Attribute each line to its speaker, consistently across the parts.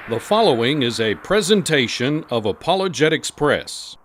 Speaker 1: The following is a presentation of Apologetics Press.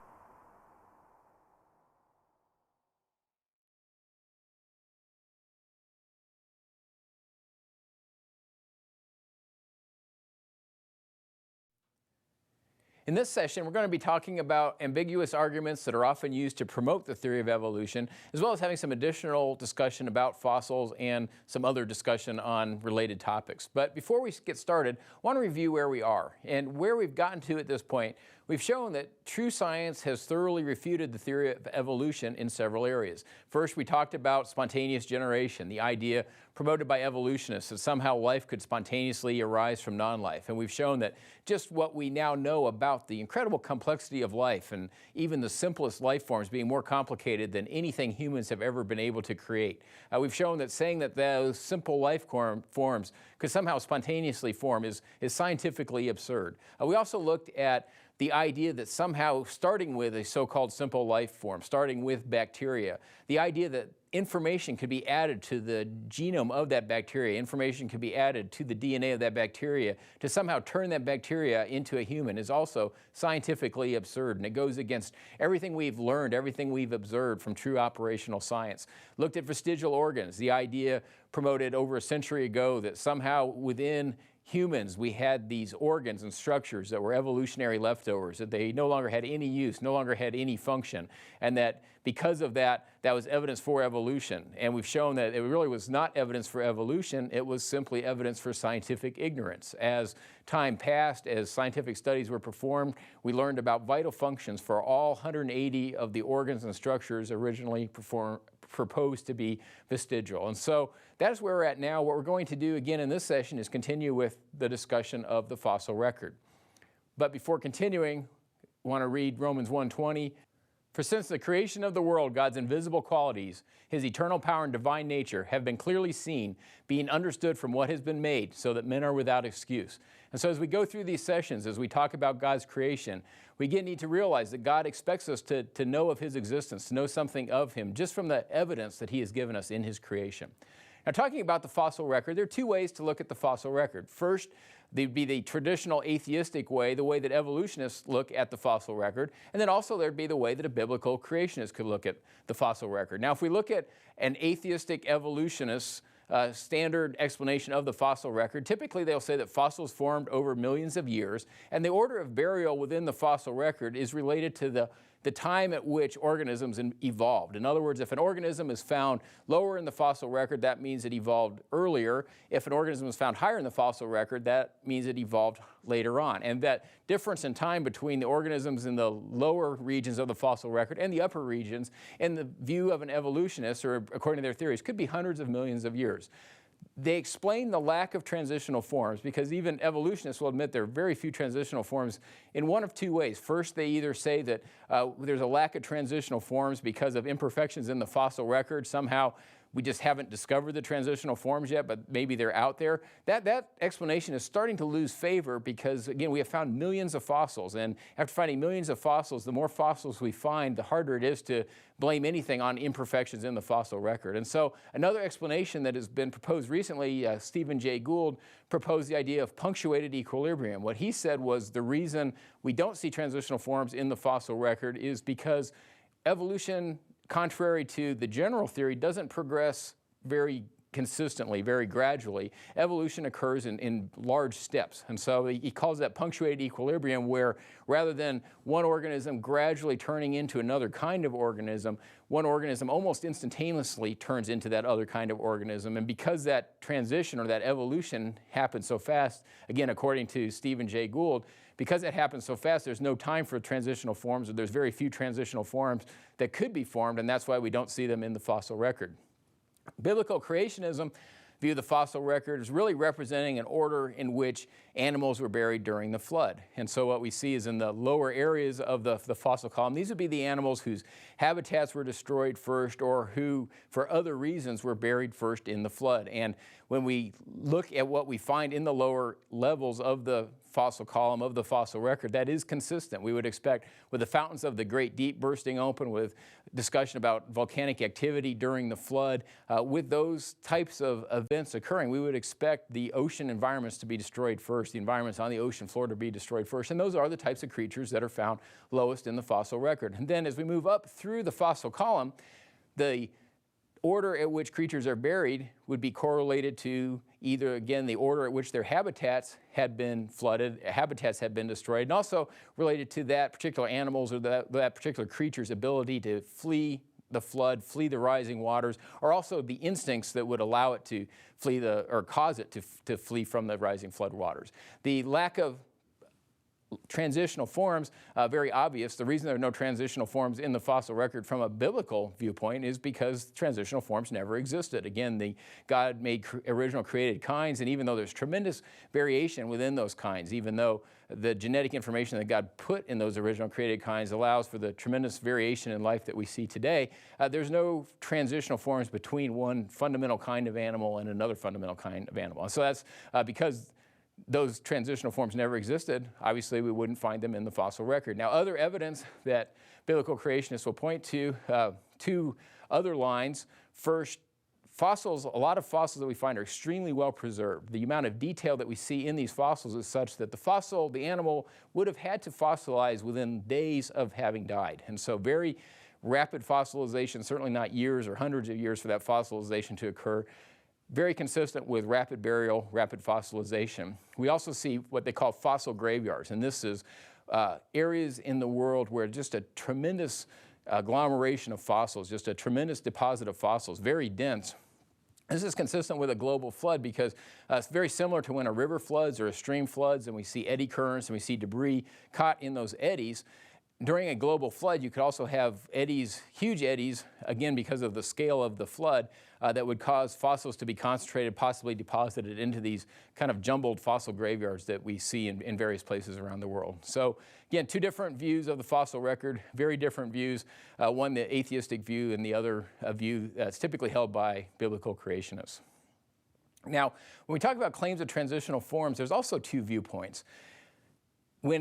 Speaker 2: In this session, we're going to be talking about ambiguous arguments that are often used to promote the theory of evolution, as well as having some additional discussion about fossils and some other discussion on related topics. But before we get started, I want to review where we are and where we've gotten to at this point. We've shown that true science has thoroughly refuted the theory of evolution in several areas. First, we talked about spontaneous generation, the idea promoted by evolutionists that somehow life could spontaneously arise from non-life. And we've shown that just what we now know about the incredible complexity of life and even the simplest life forms being more complicated than anything humans have ever been able to create. We've shown that saying that those simple life forms could somehow spontaneously form is scientifically absurd. We also looked at the idea that somehow starting with a so-called simple life form, starting with bacteria, the idea that information could be added to the genome of that bacteria, information could be added to the DNA of that bacteria to somehow turn that bacteria into a human is also scientifically absurd, and it goes against everything we've learned, everything we've observed from true operational science. Looked at vestigial organs, the idea promoted over a century ago that somehow within humans, we had these organs and structures that were evolutionary leftovers, that they no longer had any use, no longer had any function, and that because of that, that was evidence for evolution. And we've shown that it really was not evidence for evolution, it was simply evidence for scientific ignorance. As time passed, as scientific studies were performed, we learned about vital functions for all 180 of the organs and structures originally proposed to be vestigial. And so that is where we're at now. What we're going to do again in this session is continue with the discussion of the fossil record. But before continuing, I want to read Romans 1:20. For since the creation of the world, God's invisible qualities, his eternal power and divine nature have been clearly seen, being understood from what has been made, so that men are without excuse. And so as we go through these sessions, as we talk about God's creation, we need to realize that God expects us to know of his existence, to know something of him, just from the evidence that he has given us in his creation. Now, talking about the fossil record, there are two ways to look at the fossil record. First, there'd be the traditional atheistic way, the way that evolutionists look at the fossil record, and then also there'd be the way that a biblical creationist could look at the fossil record. Now, if we look at an atheistic evolutionist standard explanation of the fossil record, typically they'll say that fossils formed over millions of years, and the order of burial within the fossil record is related to the time at which organisms evolved. In other words, if an organism is found lower in the fossil record, that means it evolved earlier. If an organism is found higher in the fossil record, that means it evolved later on. And that difference in time between the organisms in the lower regions of the fossil record and the upper regions, in the view of an evolutionist, or according to their theories, could be hundreds of millions of years. They explain the lack of transitional forms because even evolutionists will admit there are very few transitional forms in one of two ways. First, they either say that there's a lack of transitional forms because of imperfections in the fossil record. Somehow we just haven't discovered the transitional forms yet, but maybe they're out there. That explanation is starting to lose favor because, again, we have found millions of fossils. And after finding millions of fossils, the more fossils we find, the harder it is to blame anything on imperfections in the fossil record. And so another explanation that has been proposed recently, Stephen Jay Gould proposed the idea of punctuated equilibrium. What he said was the reason we don't see transitional forms in the fossil record is because evolution, contrary to the general theory, doesn't progress very consistently, very gradually. Evolution occurs in large steps. And so he calls that punctuated equilibrium, where rather than one organism gradually turning into another kind of organism, one organism almost instantaneously turns into that other kind of organism. And because that transition or that evolution happens so fast, again, according to Stephen Jay Gould, because that happens so fast, there's no time for transitional forms, or there's very few transitional forms that could be formed, and that's why we don't see them in the fossil record. Biblical creationism view the fossil record as really representing an order in which animals were buried during the flood. And so what we see is in the lower areas of the fossil column, these would be the animals whose habitats were destroyed first or who, for other reasons, were buried first in the flood. And when we look at what we find in the lower levels of the fossil column of the fossil record, that is consistent. We would expect, with the fountains of the Great Deep bursting open, with discussion about volcanic activity during the flood, with those types of events occurring, we would expect the ocean environments to be destroyed first, the environments on the ocean floor to be destroyed first, and those are the types of creatures that are found lowest in the fossil record. And then as we move up through the fossil column, the order at which creatures are buried would be correlated to either, again, the order at which their habitats had been flooded, habitats had been destroyed, and also related to that particular animal's or that particular creature's ability to flee the flood, flee the rising waters, or also the instincts that would allow it to flee or cause it to flee from the rising flood waters. The lack of transitional forms, very obvious. The reason there are no transitional forms in the fossil record from a biblical viewpoint is because transitional forms never existed. Again, God made original created kinds, and even though there's tremendous variation within those kinds, even though the genetic information that God put in those original created kinds allows for the tremendous variation in life that we see today, there's no transitional forms between one fundamental kind of animal and another fundamental kind of animal. And so that's because those transitional forms never existed. Obviously, we wouldn't find them in the fossil record. Now, other evidence that biblical creationists will point to, two other lines. First, fossils, a lot of fossils that we find are extremely well preserved. The amount of detail that we see in these fossils is such that the animal would have had to fossilize within days of having died. And so very rapid fossilization, certainly not years or hundreds of years for that fossilization to occur. Very consistent with rapid burial, rapid fossilization. We also see what they call fossil graveyards, and this is areas in the world where just a tremendous agglomeration of fossils, just a tremendous deposit of fossils, very dense. This is consistent with a global flood because it's very similar to when a river floods or a stream floods and we see eddy currents and we see debris caught in those eddies. During a global flood, you could also have eddies, huge eddies, again because of the scale of the flood, that would cause fossils to be concentrated, possibly deposited into these kind of jumbled fossil graveyards that we see in various places around the world. So again, two different views of the fossil record, very different views, one the atheistic view and the other a view that's typically held by biblical creationists. Now, when we talk about claims of transitional forms, there's also two viewpoints. When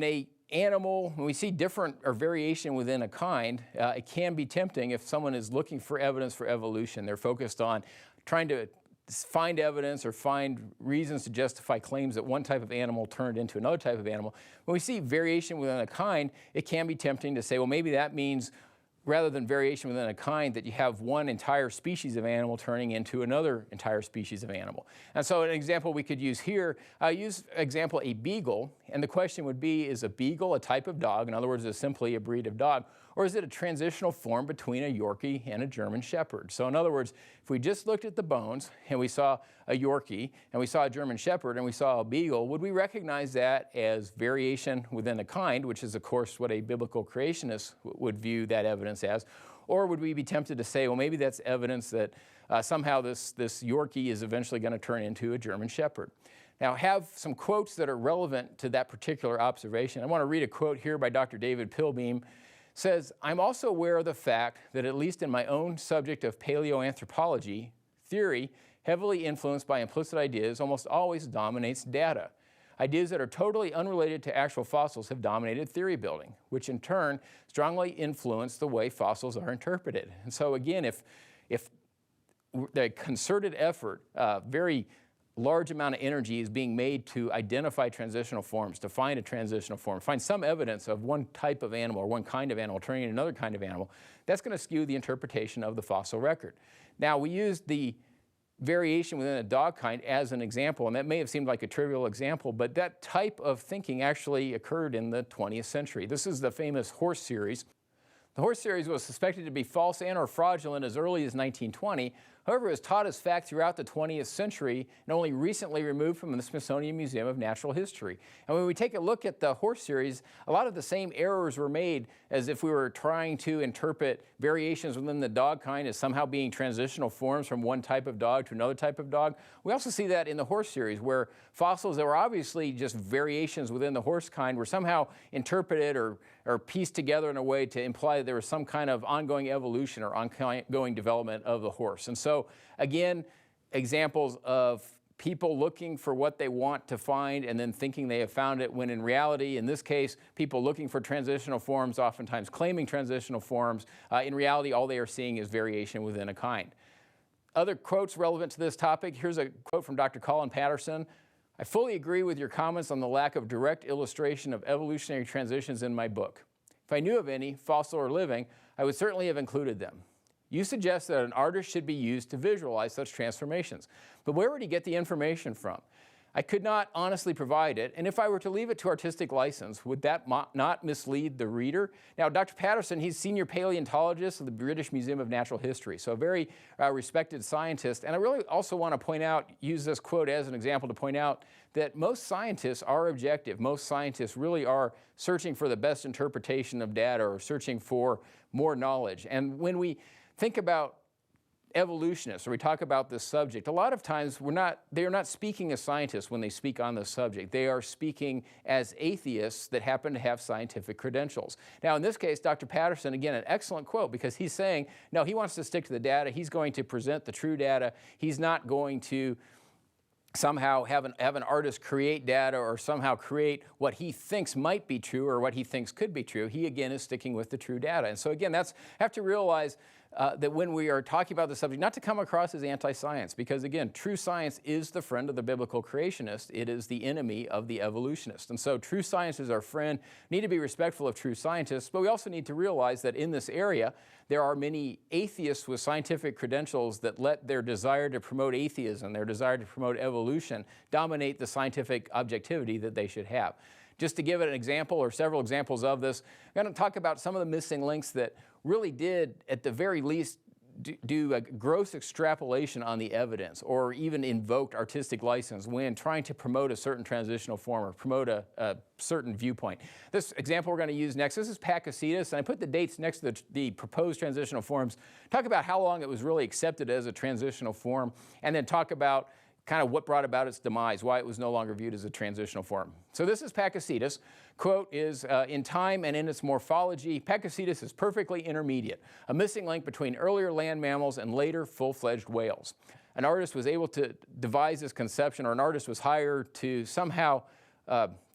Speaker 2: we see different or variation within a kind, it can be tempting if someone is looking for evidence for evolution. They're focused on trying to find evidence or find reasons to justify claims that one type of animal turned into another type of animal. When we see variation within a kind, it can be tempting to say, well, maybe that means rather than variation within a kind, that you have one entire species of animal turning into another entire species of animal. And so an example we could use here, use example a beagle, and the question would be, is a beagle a type of dog? In other words, is it simply a breed of dog? Or is it a transitional form between a Yorkie and a German Shepherd? So in other words, if we just looked at the bones and we saw a Yorkie and we saw a German Shepherd and we saw a beagle, would we recognize that as variation within a kind, which is of course what a biblical creationist would view that evidence as? Or would we be tempted to say, well, maybe that's evidence that somehow this Yorkie is eventually going to turn into a German Shepherd? Now, I have some quotes that are relevant to that particular observation. I want to read a quote here by Dr. David Pilbeam. Says, I'm also aware of the fact that at least in my own subject of paleoanthropology, theory, heavily influenced by implicit ideas, almost always dominates data. Ideas that are totally unrelated to actual fossils have dominated theory building, which in turn strongly influence the way fossils are interpreted. And so again, if the concerted effort, very large amount of energy is being made to identify transitional forms, to find a transitional form, find some evidence of one type of animal or one kind of animal turning into another kind of animal, that's going to skew the interpretation of the fossil record. Now, we used the variation within a dog kind as an example, and that may have seemed like a trivial example, but that type of thinking actually occurred in the 20th century. This is the famous horse series. The horse series was suspected to be false and or fraudulent as early as 1920. However, it was taught as fact throughout the 20th century and only recently removed from the Smithsonian Museum of Natural History. And when we take a look at the horse series, a lot of the same errors were made as if we were trying to interpret variations within the dog kind as somehow being transitional forms from one type of dog to another type of dog. We also see that in the horse series, where fossils that were obviously just variations within the horse kind were somehow interpreted or pieced together in a way to imply that there was some kind of ongoing evolution or ongoing development of the horse. And so, again, examples of people looking for what they want to find and then thinking they have found it, when in reality, in this case, people looking for transitional forms, oftentimes claiming transitional forms, in reality, all they are seeing is variation within a kind. Other quotes relevant to this topic. Here's a quote from Dr. Colin Patterson. I fully agree with your comments on the lack of direct illustration of evolutionary transitions in my book. If I knew of any, fossil or living, I would certainly have included them. You suggest that an artist should be used to visualize such transformations. But where would he get the information from? I could not honestly provide it, and if I were to leave it to artistic license, would that not mislead the reader? Now, Dr. Patterson, he's senior paleontologist of the British Museum of Natural History, so a very respected scientist. And I really also want to point out, use this quote as an example to point out that most scientists are objective. Most scientists really are searching for the best interpretation of data or searching for more knowledge. And when we think about evolutionists, or we talk about this subject, a lot of times they are not speaking as scientists when they speak on this subject. They are speaking as atheists that happen to have scientific credentials. Now, in this case, Dr. Patterson, again, an excellent quote, because he's saying, no, he wants to stick to the data. He's going to present the true data. He's not going to somehow have an artist create data or somehow create what he thinks might be true or what he thinks could be true. He, again, is sticking with the true data. And so, again, have to realize that when we are talking about the subject, not to come across as anti-science, because again, true science is the friend of the biblical creationist. It is the enemy of the evolutionist. And so true science is our friend. We need to be respectful of true scientists, but we also need to realize that in this area, there are many atheists with scientific credentials that let their desire to promote atheism, their desire to promote evolution, dominate the scientific objectivity that they should have. Just to give it an example, or several examples of this, I'm going to talk about some of the missing links that really did, at the very least, do a gross extrapolation on the evidence, or even invoked artistic license when trying to promote a certain transitional form or promote a certain viewpoint. This example we're going to use next, this is Pakicetus, and I put the dates next to the proposed transitional forms, talk about how long it was really accepted as a transitional form, and then talk about kind of what brought about its demise, why it was no longer viewed as a transitional form. So this is Pakicetus. Quote is, in time and in its morphology, Pakicetus is perfectly intermediate, a missing link between earlier land mammals and later full-fledged whales. An artist was able to devise this conception, or an artist was hired to somehow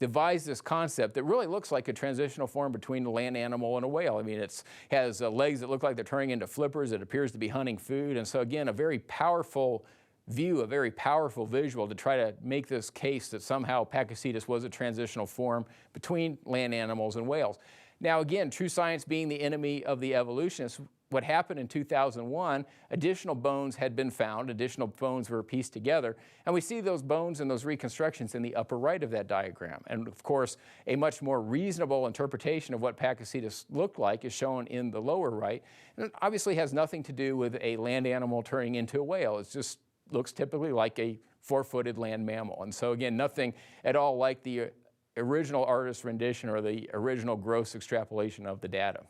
Speaker 2: devise this concept that really looks like a transitional form between a land animal and a whale. I mean, it has legs that look like they're turning into flippers. It appears to be hunting food. And so again, a very powerful view, a very powerful visual to try to make this case that somehow Pakicetus was a transitional form between land animals and whales. Now again, true science being the enemy of the evolutionists, what happened in 2001, additional bones had been found, additional bones were pieced together, and we see those bones and those reconstructions in the upper right of that diagram. And of course, a much more reasonable interpretation of what Pakicetus looked like is shown in the lower right, and it obviously has nothing to do with a land animal turning into a whale. It's just looks typically like a four-footed land mammal. And so again, nothing at all like the original artist's rendition or the original gross extrapolation of the data.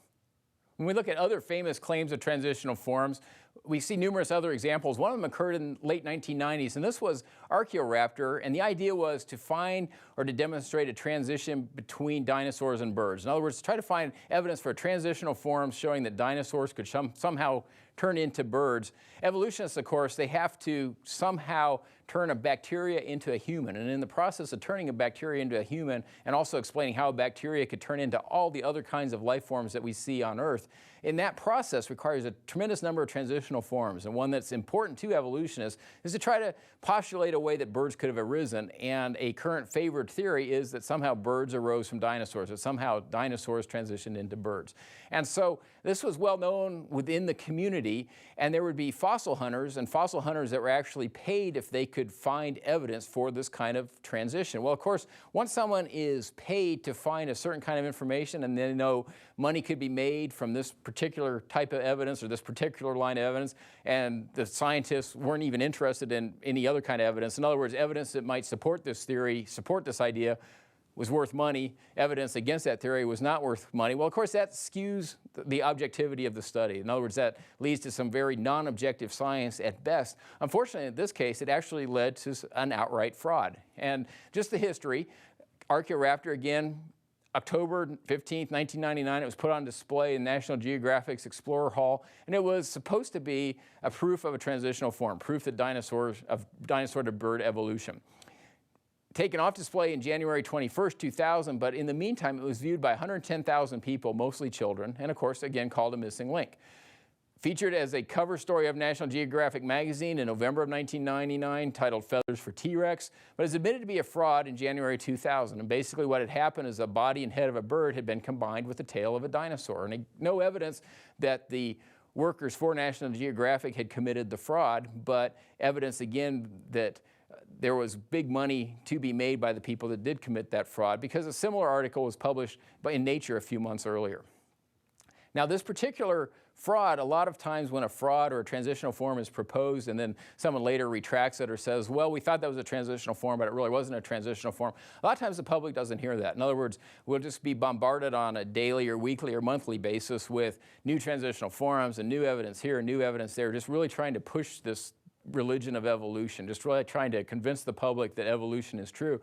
Speaker 2: When we look at other famous claims of transitional forms, we see numerous other examples. One of them occurred in the late 1990s, and this was Archaeoraptor, and the idea was to find or to demonstrate a transition between dinosaurs and birds. In other words, to try to find evidence for transitional forms showing that dinosaurs could somehow turn into birds. Evolutionists, of course, they have to somehow turn a bacteria into a human. And in the process of turning a bacteria into a human and also explaining how a bacteria could turn into all the other kinds of life forms that we see on Earth, in that process requires a tremendous number of transitional forms. And one that's important to evolutionists is to try to postulate a way that birds could have arisen. And a current favored theory is that somehow birds arose from dinosaurs, that somehow dinosaurs transitioned into birds. And so this was well known within the community, and there would be fossil hunters that were actually paid if they could find evidence for this kind of transition. Well, of course, once someone is paid to find a certain kind of information and they know money could be made from this particular type of evidence or this particular line of evidence, and the scientists weren't even interested in any other kind of evidence. In other words, evidence that might support this theory, support this idea, was worth money. Evidence against that theory was not worth money. Well, of course, that skews the objectivity of the study. In other words, that leads to some very non-objective science at best. Unfortunately, in this case, it actually led to an outright fraud. And just the history, Archaeoraptor, again, October 15th, 1999, it was put on display in National Geographic's Explorer Hall, and it was supposed to be a proof of a transitional form, proof that dinosaur to bird evolution. Taken off display in January 21st, 2000, but in the meantime, it was viewed by 110,000 people, mostly children, and of course, again, called a missing link. Featured as a cover story of National Geographic magazine in November of 1999, titled Feathers for T-Rex, but is admitted to be a fraud in January 2000. And basically what had happened is the body and head of a bird had been combined with the tail of a dinosaur. And no evidence that the workers for National Geographic had committed the fraud, but evidence again that there was big money to be made by the people that did commit that fraud, because a similar article was published in Nature a few months earlier. Now, this particular fraud, a lot of times when a fraud or a transitional form is proposed and then someone later retracts it or says, well, we thought that was a transitional form, but it really wasn't a transitional form, a lot of times the public doesn't hear that. In other words, we'll just be bombarded on a daily or weekly or monthly basis with new transitional forms and new evidence here and new evidence there, just really trying to push this religion of evolution, just really trying to convince the public that evolution is true.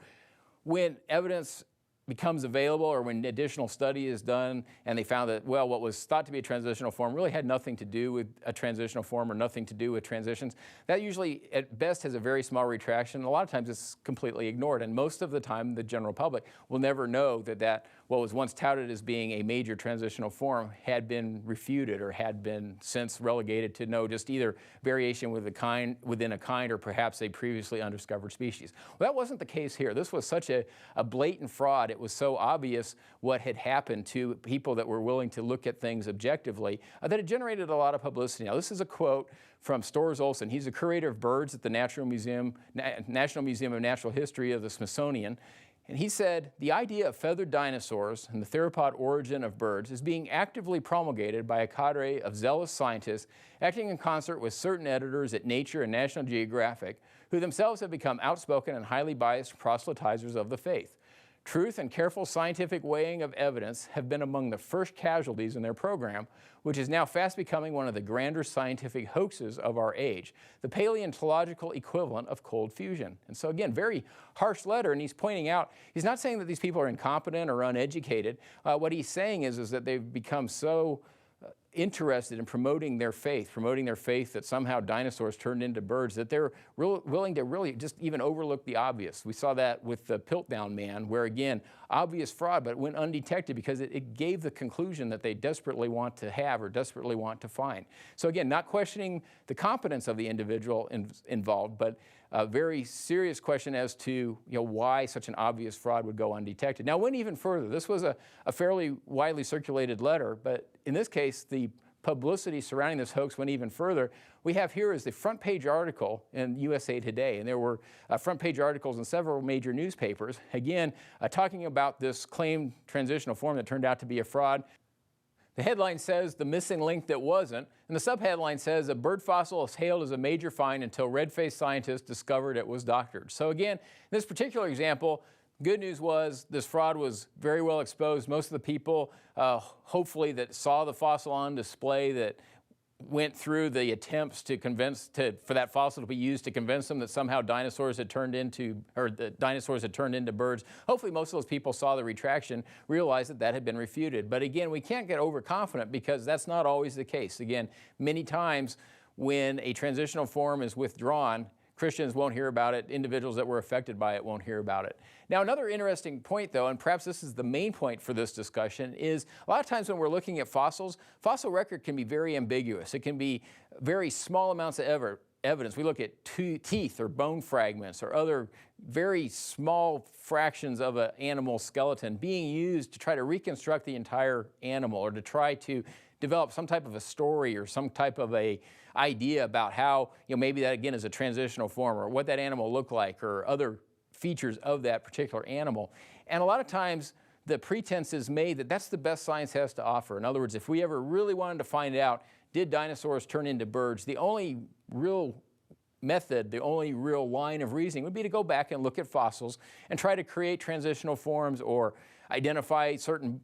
Speaker 2: When evidence becomes available, or when additional study is done and they found that, well, what was thought to be a transitional form really had nothing to do with a transitional form or nothing to do with transitions, that usually at best has a very small retraction. A lot of times it's completely ignored, and most of the time the general public will never know that what was once touted as being a major transitional form had been refuted or had been since relegated to just either variation within a kind or perhaps a previously undiscovered species. Well, that wasn't the case here. This was such a blatant fraud. It was so obvious what had happened to people that were willing to look at things objectively that it generated a lot of publicity. Now, this is a quote from Storrs Olson. He's a curator of birds at the National Museum of Natural History of the Smithsonian. And he said, the idea of feathered dinosaurs and the theropod origin of birds is being actively promulgated by a cadre of zealous scientists acting in concert with certain editors at Nature and National Geographic, who themselves have become outspoken and highly biased proselytizers of the faith. Truth and careful scientific weighing of evidence have been among the first casualties in their program, which is now fast becoming one of the grander scientific hoaxes of our age, the paleontological equivalent of cold fusion. And so again, very harsh letter, and he's pointing out, he's not saying that these people are incompetent or uneducated. What he's saying is that they've become so interested in promoting their faith that somehow dinosaurs turned into birds, that they're willing to really just even overlook the obvious. We saw that with the Piltdown Man, where again, obvious fraud, but it went undetected because it gave the conclusion that they desperately want to have or desperately want to find. So again, not questioning the competence of the individual involved, but a very serious question as to why such an obvious fraud would go undetected. Now, it went even further. This was a fairly widely circulated letter, but in this case, the publicity surrounding this hoax went even further. We have here is the front page article in USA Today, and there were front page articles in several major newspapers, again, talking about this claimed transitional form that turned out to be a fraud. The headline says, the missing link that wasn't, and the subheadline says, a bird fossil is hailed as a major find until red-faced scientists discovered it was doctored. So again, in this particular example, good news was this fraud was very well exposed. Most of the people, hopefully, that saw the fossil on display, that went through the attempts for that fossil to be used to convince them that somehow dinosaurs had turned into birds. Hopefully most of those people saw the retraction, realized that had been refuted. But again, we can't get overconfident because that's not always the case. Again, many times when a transitional form is withdrawn, Christians won't hear about it. Individuals that were affected by it won't hear about it. Now, another interesting point, though, and perhaps this is the main point for this discussion, is a lot of times when we're looking at fossils, fossil record can be very ambiguous. It can be very small amounts of evidence. We look at teeth or bone fragments or other very small fractions of an animal skeleton being used to try to reconstruct the entire animal or to try to develop some type of a story or some type of a idea about how, maybe that again is a transitional form or what that animal looked like or other features of that particular animal. And a lot of times the pretense is made that that's the best science has to offer. In other words, if we ever really wanted to find out, did dinosaurs turn into birds, the only real method, the only real line of reasoning would be to go back and look at fossils and try to create transitional forms or identify certain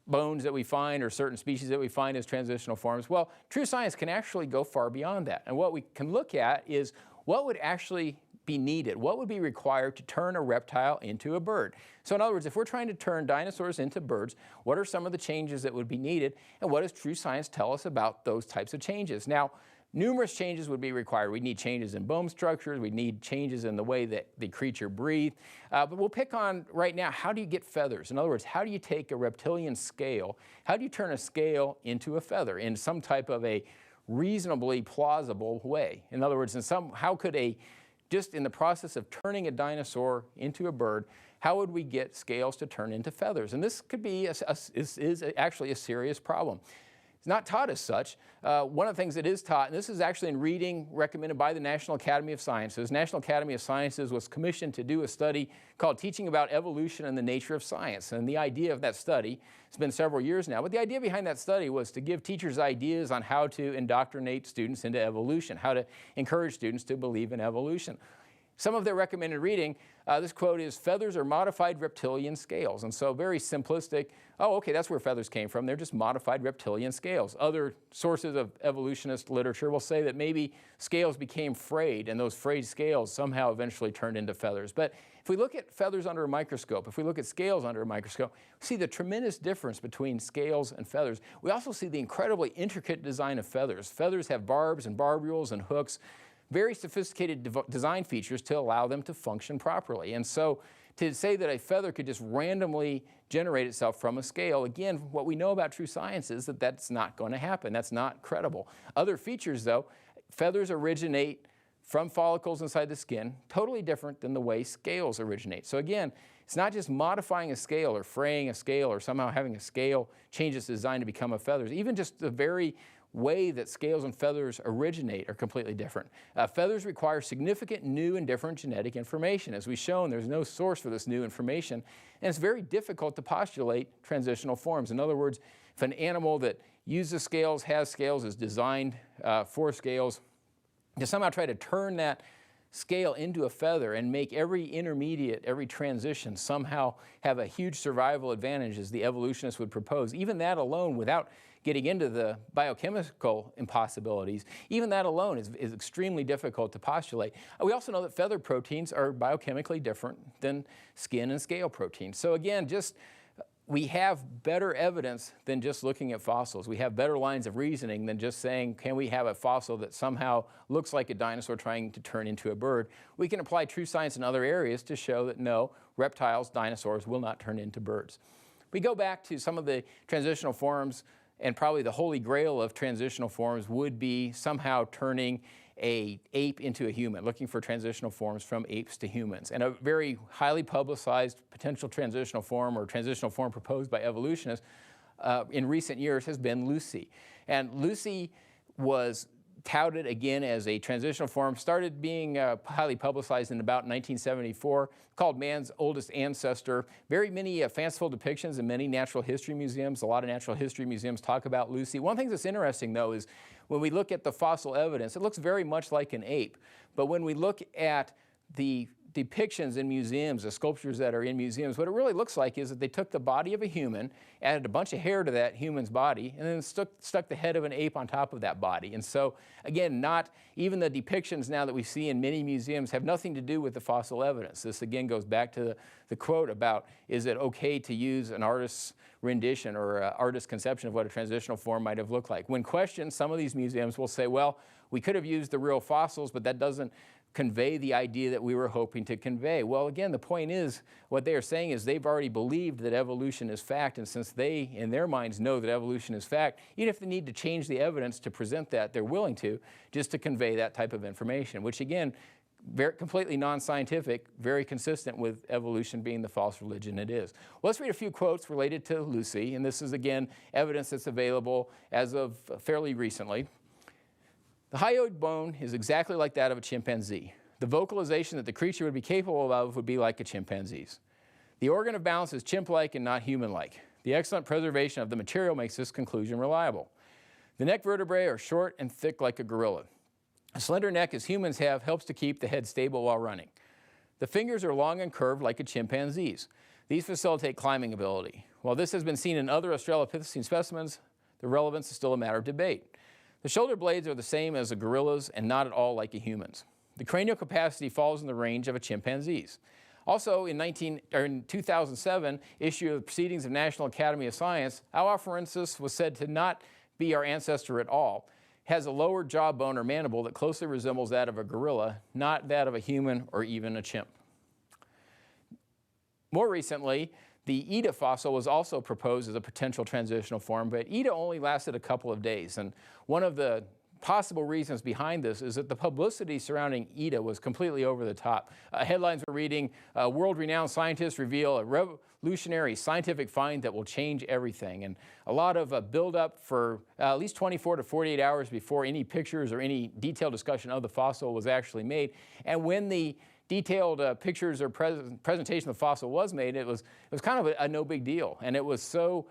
Speaker 2: bones that we find or certain species that we find as transitional forms. Well, true science can actually go far beyond that. And what we can look at is what would actually be needed? What would be required to turn a reptile into a bird? So in other words, if we're trying to turn dinosaurs into birds, what are some of the changes that would be needed, and what does true science tell us about those types of changes? Now, numerous changes would be required. We'd need changes in bone structures. We'd need changes in the way that the creature breathed. But we'll pick on right now, how do you get feathers? In other words, how do you take a reptilian scale? How do you turn a scale into a feather in some type of a reasonably plausible way? In other words, how could just in the process of turning a dinosaur into a bird, how would we get scales to turn into feathers? And this could be is actually a serious problem. It's not taught as such. One of the things that is taught, and this is actually in reading recommended by the National Academy of Sciences. National Academy of Sciences was commissioned to do a study called Teaching About Evolution and the Nature of Science. And the idea of that study, it's been several years now, but the idea behind that study was to give teachers ideas on how to indoctrinate students into evolution, how to encourage students to believe in evolution. Some of their recommended reading, this quote is, "Feathers are modified reptilian scales." And so very simplistic, oh, okay, that's where feathers came from. They're just modified reptilian scales. Other sources of evolutionist literature will say that maybe scales became frayed, and those frayed scales somehow eventually turned into feathers. But if we look at feathers under a microscope, if we look at scales under a microscope, we see the tremendous difference between scales and feathers. We also see the incredibly intricate design of feathers. Feathers have barbs and barbules and hooks, very sophisticated design features to allow them to function properly. And so to say that a feather could just randomly generate itself from a scale, again, what we know about true science is that that's not going to happen. That's not credible. Other features, though, feathers originate from follicles inside the skin, totally different than the way scales originate. So again, it's not just modifying a scale or fraying a scale or somehow having a scale change its design to become a feather. Even just the very way that scales and feathers originate are completely different. Feathers require significant new and different genetic information. As we've shown, there's no source for this new information, and it's very difficult to postulate transitional forms. In other words, if an animal that uses scales, has scales, is designed for scales, to somehow try to turn that scale into a feather and make every intermediate, every transition somehow have a huge survival advantage as the evolutionists would propose, even that alone, without getting into the biochemical impossibilities, even that alone is extremely difficult to postulate. We also know that feather proteins are biochemically different than skin and scale proteins. So again, we have better evidence than just looking at fossils. We have better lines of reasoning than just saying, can we have a fossil that somehow looks like a dinosaur trying to turn into a bird? We can apply true science in other areas to show that no, reptiles, dinosaurs will not turn into birds. We go back to some of the transitional forms, and probably the holy grail of transitional forms would be somehow turning an ape into a human, looking for transitional forms from apes to humans. And a very highly publicized potential transitional form or transitional form proposed by evolutionists in recent years has been Lucy. And Lucy was touted again as a transitional form, started being highly publicized in about 1974, called man's oldest ancestor. Very many fanciful depictions in many natural history museums. A lot of natural history museums talk about Lucy. One thing that's interesting, though, is when we look at the fossil evidence, it looks very much like an ape. But when we look at the depictions in museums, the sculptures that are in museums, what it really looks like is that they took the body of a human, added a bunch of hair to that human's body, and then stuck the head of an ape on top of that body. And so, again, not even the depictions now that we see in many museums have nothing to do with the fossil evidence. This, again, goes back to the quote about, is it okay to use an artist's rendition or an artist's conception of what a transitional form might have looked like? When questioned, some of these museums will say, well, we could have used the real fossils, but that doesn't convey the idea that we were hoping to convey. Well, again, the point is, what they are saying is they've already believed that evolution is fact, and since they, in their minds, know that evolution is fact, even if they need to change the evidence to present that, they're willing to, just to convey that type of information, which again, completely non-scientific, very consistent with evolution being the false religion it is. Well, let's read a few quotes related to Lucy, and this is, again, evidence that's available as of fairly recently. The hyoid bone is exactly like that of a chimpanzee. The vocalization that the creature would be capable of would be like a chimpanzee's. The organ of balance is chimp-like and not human-like. The excellent preservation of the material makes this conclusion reliable. The neck vertebrae are short and thick like a gorilla. A slender neck, as humans have, helps to keep the head stable while running. The fingers are long and curved like a chimpanzee's. These facilitate climbing ability. While this has been seen in other Australopithecine specimens, the relevance is still a matter of debate. The shoulder blades are the same as a gorilla's and not at all like a human's. The cranial capacity falls in the range of a chimpanzee's. Also, in 2007 issue of Proceedings of National Academy of Science, Auafrensis was said to not be our ancestor at all. Has a lower jawbone or mandible that closely resembles that of a gorilla, not that of a human or even a chimp. More recently, the Ida fossil was also proposed as a potential transitional form, but Ida only lasted a couple of days. And one of the possible reasons behind this is that the publicity surrounding Ida was completely over the top. Headlines were reading, world-renowned scientists reveal a revolutionary scientific find that will change everything. And a lot of build-up for at least 24 to 48 hours before any pictures or any detailed discussion of the fossil was actually made. And when the detailed pictures or presentation of the fossil was made, it was kind of a no big deal. And it was so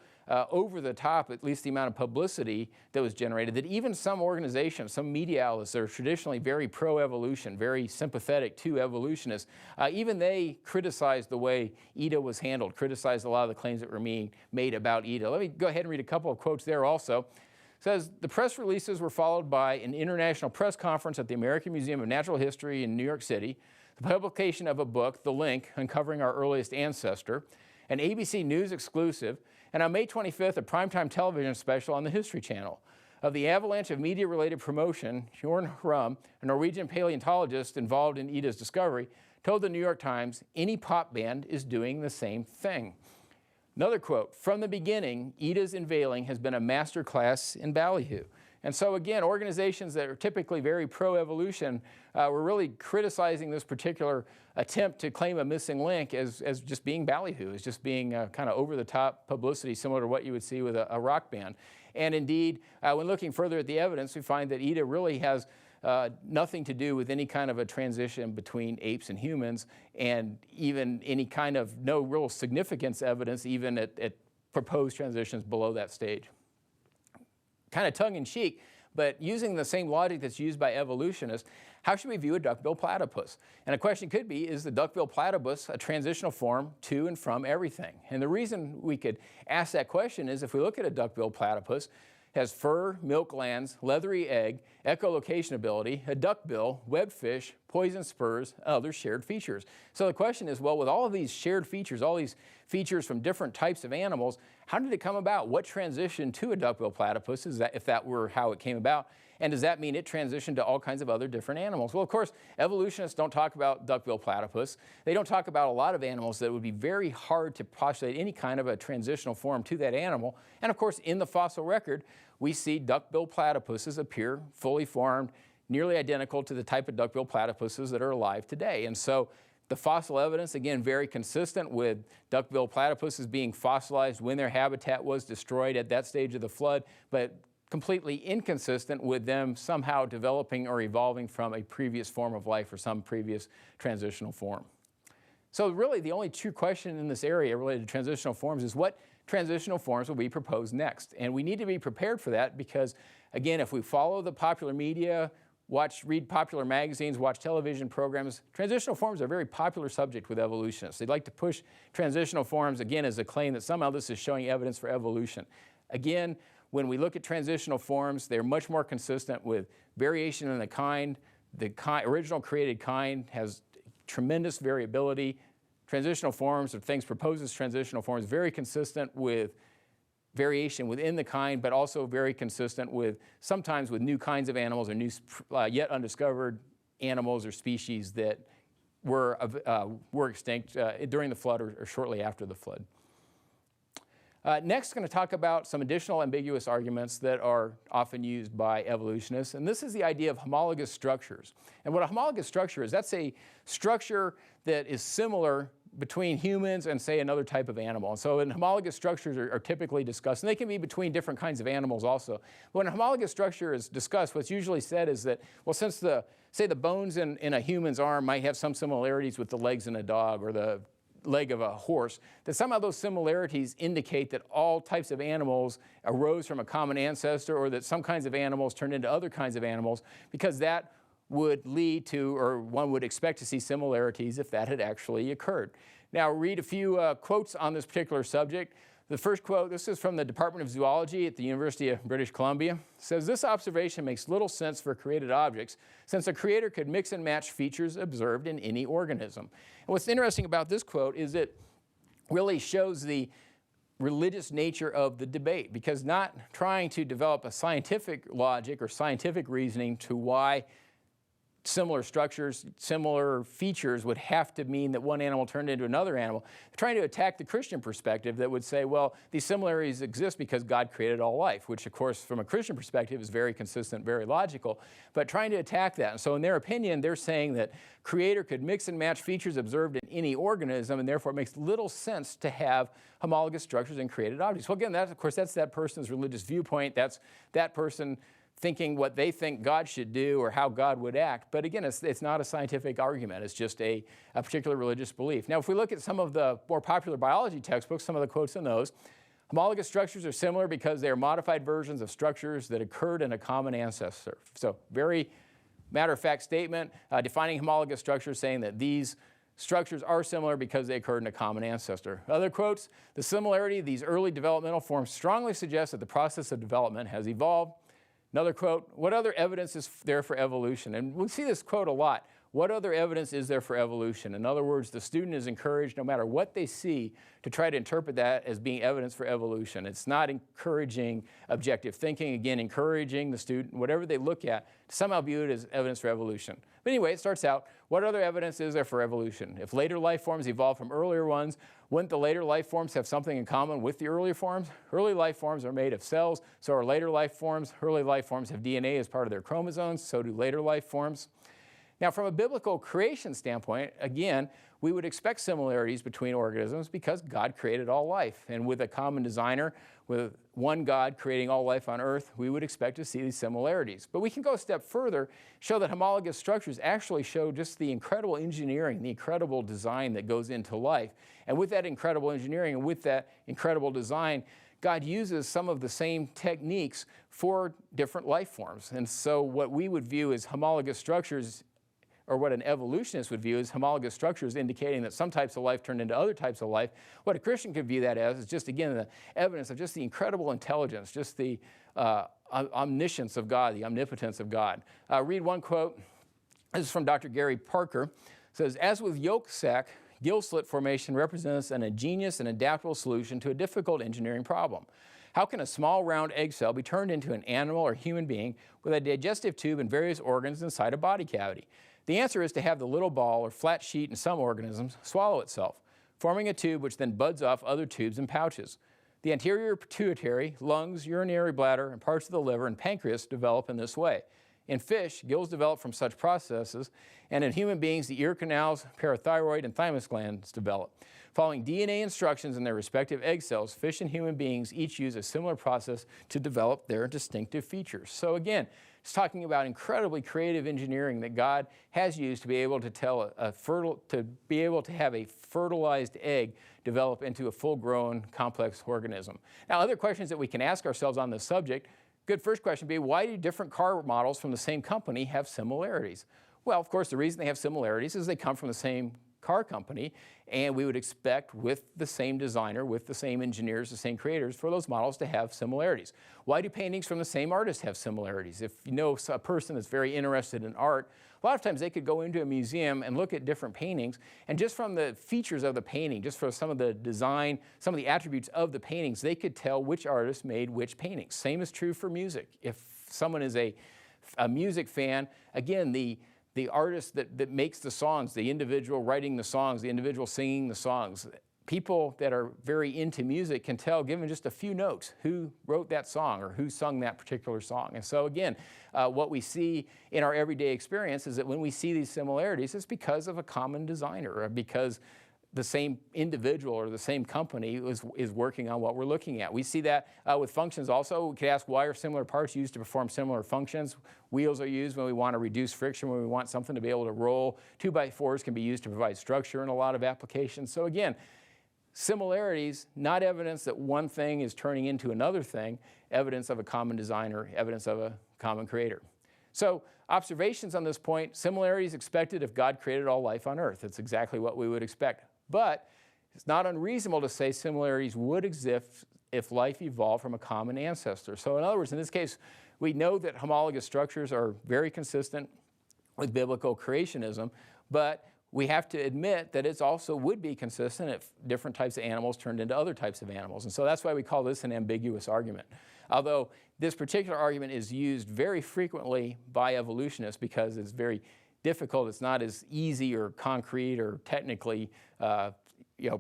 Speaker 2: over the top, at least the amount of publicity that was generated, that even some organizations, some media outlets that are traditionally very pro-evolution, very sympathetic to evolutionists, even they criticized the way Ida was handled, criticized a lot of the claims that were being made about Ida. Let me go ahead and read a couple of quotes there also. It says, the press releases were followed by an international press conference at the American Museum of Natural History in New York City, the publication of a book, The Link, Uncovering Our Earliest Ancestor, an ABC News exclusive, and on May 25th, a primetime television special on the History Channel. Of the avalanche of media-related promotion, Jorn Hrum, a Norwegian paleontologist involved in Ida's discovery, told the New York Times, any pop band is doing the same thing. Another quote, from the beginning, Ida's unveiling has been a masterclass in ballyhoo. And so again, organizations that are typically very pro-evolution were really criticizing this particular attempt to claim a missing link as just being ballyhoo, as just being kind of over-the-top publicity, similar to what you would see with a rock band. And indeed, when looking further at the evidence, we find that Ida really has nothing to do with any kind of a transition between apes and humans, and even any kind of no real significance evidence even at proposed transitions below that stage. Kind of tongue-in-cheek, but using the same logic that's used by evolutionists, how should we view a duckbill platypus? And a question could be, is the duckbill platypus a transitional form to and from everything? And the reason we could ask that question is if we look at a duckbill platypus, it has fur, milk glands, leathery egg, echolocation ability, a duckbill, webbed fish, poison spurs, and other shared features. So the question is, well, with all of these shared features, all these features from different types of animals, how did it come about? What transitioned to a duckbill platypus, is that, if that were how it came about? And does that mean it transitioned to all kinds of other different animals? Well, of course, evolutionists don't talk about duckbill platypus. They don't talk about a lot of animals that would be very hard to postulate any kind of a transitional form to that animal. And of course, in the fossil record, we see duckbill platypuses appear fully formed, nearly identical to the type of duckbill platypuses that are alive today. And so the fossil evidence, again, very consistent with duckbill platypuses being fossilized when their habitat was destroyed at that stage of the flood, but completely inconsistent with them somehow developing or evolving from a previous form of life or some previous transitional form. So really the only true question in this area related to transitional forms is what transitional forms will be proposed next. And we need to be prepared for that because, again, if we follow the popular media, read popular magazines, watch television programs, transitional forms are a very popular subject with evolutionists. They'd like to push transitional forms, again, as a claim that somehow this is showing evidence for evolution. Again, when we look at transitional forms, they're much more consistent with variation in the kind. The original created kind has tremendous variability. Transitional forms, or things proposed as transitional forms, very consistent with variation within the kind, but also very consistent with sometimes with new kinds of animals or new yet undiscovered animals or species that were extinct during the flood or shortly after the flood. Next, I'm going to talk about some additional ambiguous arguments that are often used by evolutionists, and this is the idea of homologous structures. And what a homologous structure is, that's a structure that is similar between humans and, say, another type of animal. And so homologous structures are typically discussed, and they can be between different kinds of animals also. But when a homologous structure is discussed, what's usually said is that, well, since say the bones in a human's arm might have some similarities with the legs in a dog or the leg of a horse, that somehow those similarities indicate that all types of animals arose from a common ancestor, or that some kinds of animals turned into other kinds of animals, because that would lead to, or one would expect to see similarities if that had actually occurred. Now, read a few quotes on this particular subject. The first quote, this is from the Department of Zoology at the University of British Columbia, says, "This observation makes little sense for created objects, since a creator could mix and match features observed in any organism." And what's interesting about this quote is it really shows the religious nature of the debate, because not trying to develop a scientific logic or scientific reasoning to why similar structures, similar features would have to mean that one animal turned into another animal. They're trying to attack the Christian perspective that would say, well, these similarities exist because God created all life, which of course from a Christian perspective is very consistent, very logical, but trying to attack that. And so in their opinion, they're saying that creator could mix and match features observed in any organism, and therefore it makes little sense to have homologous structures in created objects. Well, again, that's that person's religious viewpoint. That's that person thinking what they think God should do or how God would act. But again, it's not a scientific argument. It's just a particular religious belief. Now, if we look at some of the more popular biology textbooks, some of the quotes in those, homologous structures are similar because they are modified versions of structures that occurred in a common ancestor. So very matter-of-fact statement defining homologous structures, saying that these structures are similar because they occurred in a common ancestor. Other quotes, the similarity of these early developmental forms strongly suggests that the process of development has evolved. Another quote, what other evidence is there for evolution? And we see this quote a lot. What other evidence is there for evolution? In other words, the student is encouraged, no matter what they see, to try to interpret that as being evidence for evolution. It's not encouraging objective thinking, again, encouraging the student, whatever they look at, to somehow view it as evidence for evolution. But anyway, it starts out, what other evidence is there for evolution? If later life forms evolved from earlier ones, wouldn't the later life forms have something in common with the earlier forms? Early life forms are made of cells, so are later life forms. Early life forms have DNA as part of their chromosomes, so do later life forms. Now, from a biblical creation standpoint, again, we would expect similarities between organisms because God created all life. And with a common designer, with one God creating all life on earth, we would expect to see these similarities. But we can go a step further, show that homologous structures actually show just the incredible engineering, the incredible design that goes into life. And with that incredible engineering and with that incredible design, God uses some of the same techniques for different life forms. And so what we would view as homologous structures, or what an evolutionist would view as homologous structures indicating that some types of life turned into other types of life, what a Christian could view that as is just, again, the evidence of just the incredible intelligence, just the omniscience of God, the omnipotence of God. Read one quote. This is from Dr. Gary Parker. It says, as with yolk sac, gill slit formation represents an ingenious and adaptable solution to a difficult engineering problem. How can a small round egg cell be turned into an animal or human being with a digestive tube and various organs inside a body cavity? The answer is to have the little ball or flat sheet in some organisms swallow itself, forming a tube which then buds off other tubes and pouches. The anterior pituitary, lungs, urinary bladder, and parts of the liver and pancreas develop in this way. In fish, gills develop from such processes, and in human beings, the ear canals, parathyroid, and thymus glands develop. Following DNA instructions in their respective egg cells, fish and human beings each use a similar process to develop their distinctive features. So again, it's talking about incredibly creative engineering that God has used to be able to have a fertilized egg develop into a full-grown, complex organism. Now, other questions that we can ask ourselves on this subject, good first question would be, why do different car models from the same company have similarities? Well, of course, the reason they have similarities is they come from the same car company, and we would expect with the same designer, with the same engineers, the same creators, for those models to have similarities. Why do paintings from the same artist have similarities? If you know a person that's very interested in art, a lot of times they could go into a museum and look at different paintings, and just from the features of the painting, just for some of the design, some of the attributes of the paintings, they could tell which artist made which paintings. Same is true for music. If someone is a music fan, again, the artist that makes the songs, the individual writing the songs, the individual singing the songs, people that are very into music can tell, given just a few notes, who wrote that song or who sung that particular song. And so again, what we see in our everyday experience is that when we see these similarities, it's because of a common designer, or because the same individual or the same company is working on what we're looking at. We see that with functions also. We could ask, why are similar parts used to perform similar functions? Wheels are used when we want to reduce friction, when we want something to be able to roll. 2x4s can be used to provide structure in a lot of applications. So again, similarities, not evidence that one thing is turning into another thing, evidence of a common designer, evidence of a common creator. So observations on this point, similarities expected if God created all life on earth. That's exactly what we would expect. But it's not unreasonable to say similarities would exist if life evolved from a common ancestor. So in other words, in this case, we know that homologous structures are very consistent with biblical creationism, but we have to admit that it also would be consistent if different types of animals turned into other types of animals. And so that's why we call this an ambiguous argument. Although this particular argument is used very frequently by evolutionists because it's very difficult, it's not as easy or concrete or technically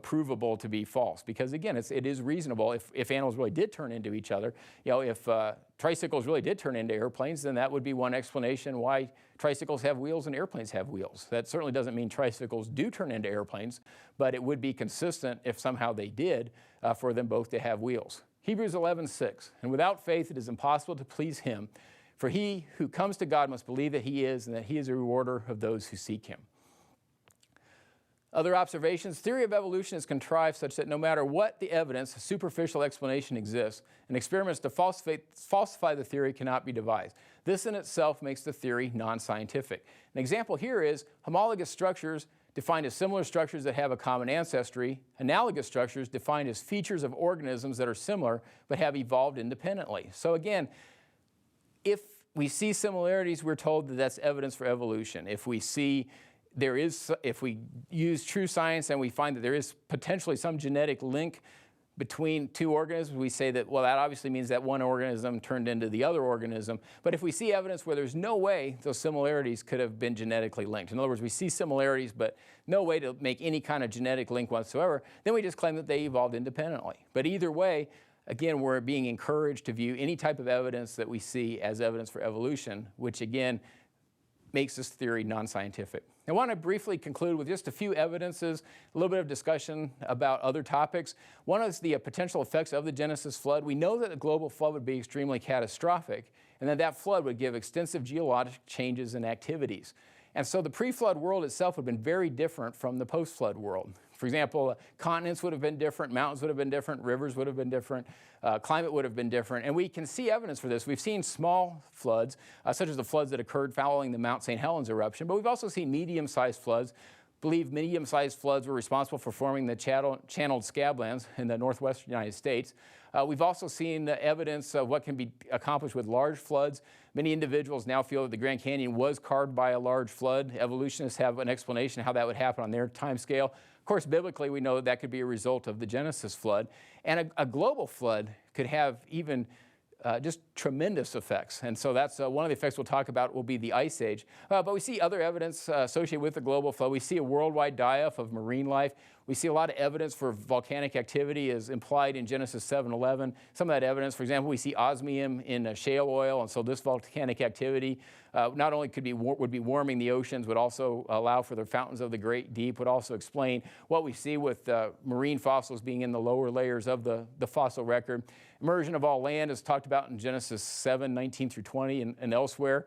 Speaker 2: provable to be false. Because again, it is reasonable if animals really did turn into each other. If tricycles really did turn into airplanes, then that would be one explanation why tricycles have wheels and airplanes have wheels. That certainly doesn't mean tricycles do turn into airplanes, but it would be consistent if somehow they did for them both to have wheels. Hebrews 11:6, and without faith it is impossible to please him, for he who comes to God must believe that he is, and that he is a rewarder of those who seek him. Other observations: theory of evolution is contrived such that no matter what the evidence, a superficial explanation exists, and experiments to falsify the theory cannot be devised. This in itself makes the theory non-scientific. An example here is homologous structures defined as similar structures that have a common ancestry, analogous structures defined as features of organisms that are similar but have evolved independently. So again, if we see similarities, we're told that that's evidence for evolution. If we use true science and we find that there is potentially some genetic link between two organisms, we say that, well, that obviously means that one organism turned into the other organism. But if we see evidence where there's no way those similarities could have been genetically linked, in other words, we see similarities but no way to make any kind of genetic link whatsoever, then we just claim that they evolved independently. But either way, again, we're being encouraged to view any type of evidence that we see as evidence for evolution, which again makes this theory non-scientific. I want to briefly conclude with just a few evidences, a little bit of discussion about other topics. One is the potential effects of the Genesis flood. We know that the global flood would be extremely catastrophic, and that flood would give extensive geologic changes and activities. And so the pre-flood world itself would have been very different from the post-flood world. For example, continents would have been different, mountains would have been different, rivers would have been different, climate would have been different. And we can see evidence for this. We've seen small floods, such as the floods that occurred following the Mount St. Helens eruption, but we've also seen medium-sized floods. Believe medium-sized floods were responsible for forming the channeled scablands in the northwestern United States. We've also seen evidence of what can be accomplished with large floods. Many individuals now feel that the Grand Canyon was carved by a large flood. Evolutionists have an explanation how that would happen on their time scale. Of course, biblically, we know that that could be a result of the Genesis flood. And a global flood could have even just tremendous effects. And so that's one of the effects we'll talk about will be the Ice Age. But we see other evidence associated with the global flood. We see a worldwide die-off of marine life. We see a lot of evidence for volcanic activity as implied in Genesis 7:11. Some of that evidence, for example, we see osmium in shale oil, and so this volcanic activity not only would be warming the oceans, would also allow for the fountains of the great deep, would also explain what we see with marine fossils being in the lower layers of the fossil record. Immersion of all land is talked about in Genesis 7:19 through 20 and elsewhere.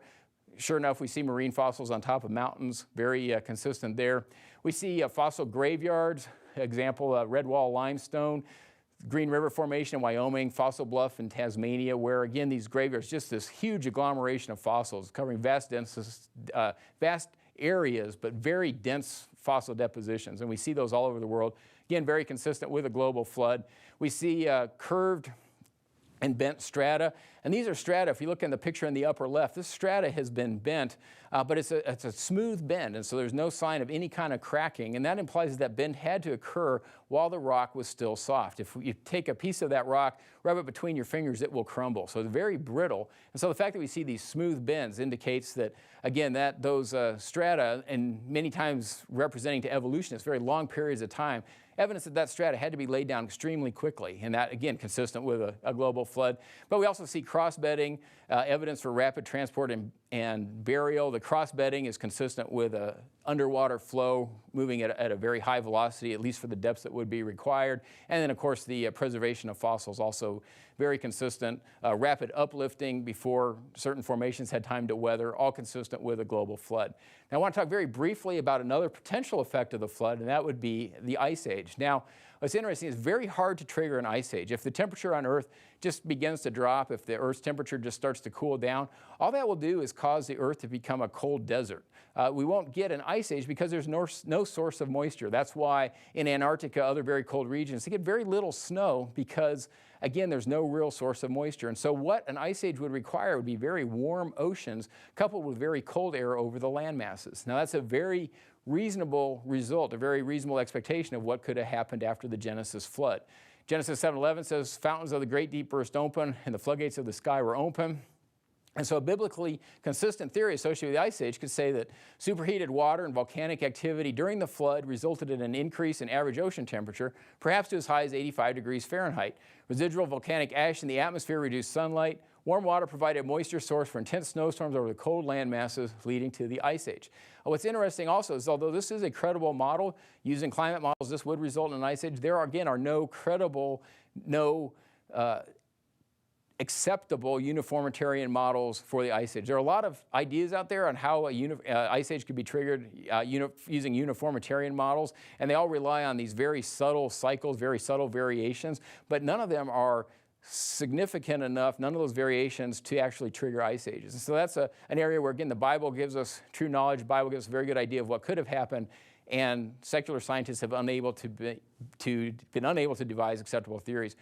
Speaker 2: Sure enough, we see marine fossils on top of mountains, very consistent there. We see fossil graveyards, example, Red Wall limestone, Green River Formation in Wyoming, Fossil Bluff in Tasmania, where again, these graveyards, just this huge agglomeration of fossils covering vast areas, but very dense fossil depositions. And we see those all over the world. Again, very consistent with a global flood. We see curved and bent strata. And these are strata, if you look in the picture in the upper left, this strata has been bent, but it's a smooth bend, and so there's no sign of any kind of cracking, and that implies that bend had to occur while the rock was still soft. If you take a piece of that rock, rub it between your fingers, it will crumble. So it's very brittle, and so the fact that we see these smooth bends indicates that, again, that those strata, and many times representing to evolutionists very long periods of time, evidence that strata had to be laid down extremely quickly, and that, again, consistent with a global flood. But we also see cross-bedding, evidence for rapid transport and burial. The cross-bedding is consistent with an underwater flow moving at a very high velocity, at least for the depths that would be required. And then, of course, the preservation of fossils, also very consistent. Rapid uplifting before certain formations had time to weather, all consistent with a global flood. Now, I want to talk very briefly about another potential effect of the flood, and that would be the Ice Age. Now, what's interesting is it's very hard to trigger an ice age. If the temperature on Earth just begins to drop, if the Earth's temperature just starts to cool down, all that will do is cause the Earth to become a cold desert. We won't get an ice age because there's no source of moisture. That's why in Antarctica, other very cold regions, they get very little snow because, again, there's no real source of moisture. And so what an ice age would require would be very warm oceans coupled with very cold air over the land masses. Now, that's a very reasonable result, a very reasonable expectation of what could have happened after the Genesis flood. Genesis 7:11 says, fountains of the great deep burst open, and the floodgates of the sky were open. And so a biblically consistent theory associated with the Ice Age could say that superheated water and volcanic activity during the flood resulted in an increase in average ocean temperature, perhaps to as high as 85 degrees Fahrenheit. Residual volcanic ash in the atmosphere reduced sunlight. Warm water provided a moisture source for intense snowstorms over the cold land masses, leading to the Ice Age. What's interesting also is, although this is a credible model, using climate models, this would result in an Ice Age, there are no credible, acceptable uniformitarian models for the Ice Age. There are a lot of ideas out there on how Ice Age could be triggered using uniformitarian models, and they all rely on these very subtle cycles, very subtle variations, but none of them are significant enough, none of those variations, to actually trigger Ice Ages. And so that's an area where, again, the Bible gives us true knowledge, the Bible gives us a very good idea of what could have happened, and secular scientists have been unable to devise acceptable theories.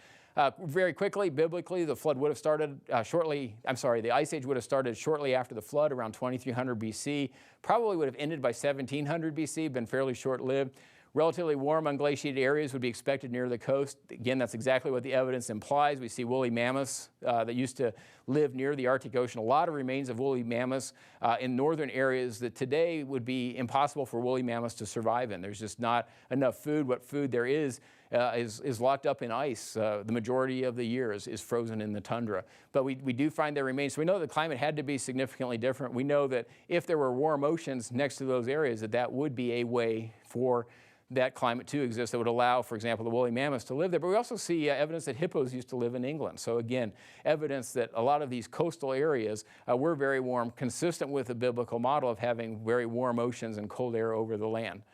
Speaker 2: Very quickly, biblically, the flood would have started the Ice Age would have started shortly after the flood, around 2300 BC. Probably would have ended by 1700 BC, been fairly short-lived. Relatively warm, unglaciated areas would be expected near the coast. Again, that's exactly what the evidence implies. We see woolly mammoths that used to live near the Arctic Ocean. A lot of remains of woolly mammoths in northern areas that today would be impossible for woolly mammoths to survive in. There's just not enough food. What food there is locked up in ice. The majority of the year is frozen in the tundra. But we do find there remains. So we know the climate had to be significantly different. We know that if there were warm oceans next to those areas, that would be a way for that climate to exist that would allow, for example, the woolly mammoths to live there. But we also see evidence that hippos used to live in England. So again, evidence that a lot of these coastal areas were very warm, consistent with the biblical model of having very warm oceans and cold air over the land.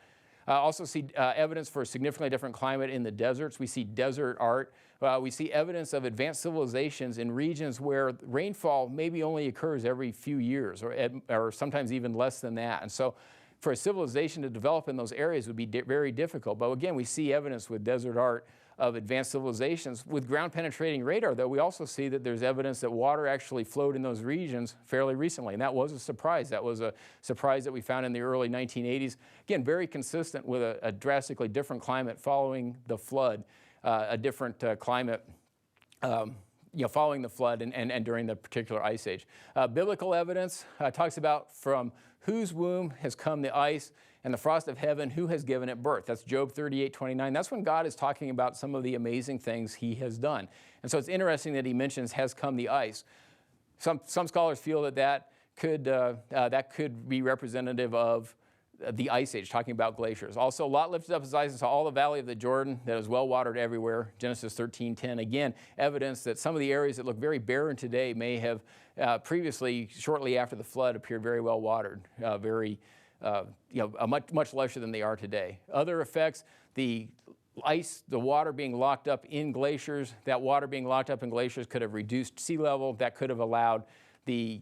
Speaker 2: Also see evidence for a significantly different climate in the deserts. We see desert art. We see evidence of advanced civilizations in regions where rainfall maybe only occurs every few years, or sometimes even less than that. And so for a civilization to develop in those areas would be very difficult. But again, we see evidence with desert art of advanced civilizations. With ground-penetrating radar, though, we also see that there's evidence that water actually flowed in those regions fairly recently, and that was a surprise. That was a surprise that we found in the early 1980s. Again, very consistent with a drastically different climate following the flood, a different climate following the flood and during the particular Ice Age. Biblical evidence talks about from whose womb has come the ice and the frost of heaven, who has given it birth. That's Job 38:29. That's when God is talking about some of the amazing things he has done. And so it's interesting that he mentions has come the ice. Some scholars feel that could be representative of the Ice Age, talking about glaciers. Also, Lot lifted up his eyes and saw all the valley of the Jordan that is well watered everywhere. Genesis 13:10. Again, evidence that some of the areas that look very barren today may have previously, shortly after the flood, appeared very well watered, much lesser than they are today. Other effects: the ice, the water being locked up in glaciers. That water being locked up in glaciers could have reduced sea level. That could have allowed the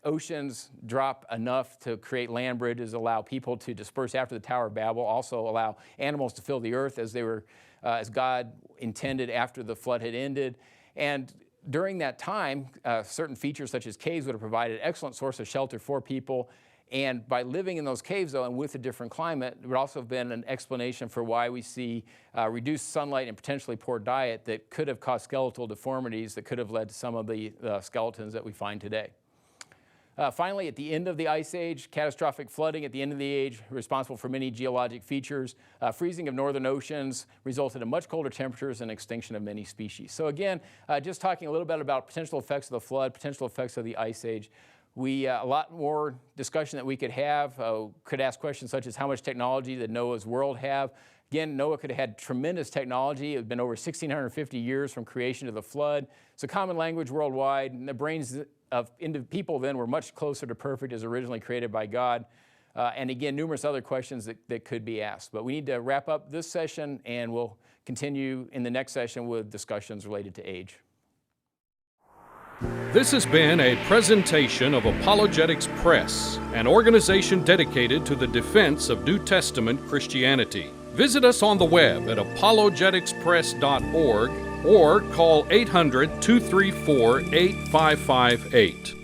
Speaker 2: oceans drop enough to create land bridges, allow people to disperse after the Tower of Babel, also allow animals to fill the earth as God intended after the flood had ended. And during that time, certain features such as caves would have provided an excellent source of shelter for people. And by living in those caves, though, and with a different climate, it would also have been an explanation for why we see reduced sunlight and potentially poor diet that could have caused skeletal deformities that could have led to some of the skeletons that we find today. Finally, at the end of the Ice Age, catastrophic flooding at the end of the age, responsible for many geologic features. Freezing of northern oceans resulted in much colder temperatures and extinction of many species. So again, just talking a little bit about potential effects of the flood, potential effects of the Ice Age. A lot more discussion that we could have. Could ask questions such as how much technology did Noah's world have? Again, Noah could have had tremendous technology. It had been over 1,650 years from creation to the flood. It's a common language worldwide, and the brains of people then were much closer to perfect as originally created by God. And again, numerous other questions that could be asked. But we need to wrap up this session, and we'll continue in the next session with discussions related to age.
Speaker 1: This has been a presentation of Apologetics Press, an organization dedicated to the defense of New Testament Christianity. Visit us on the web at apologeticspress.org or call 800-234-8558.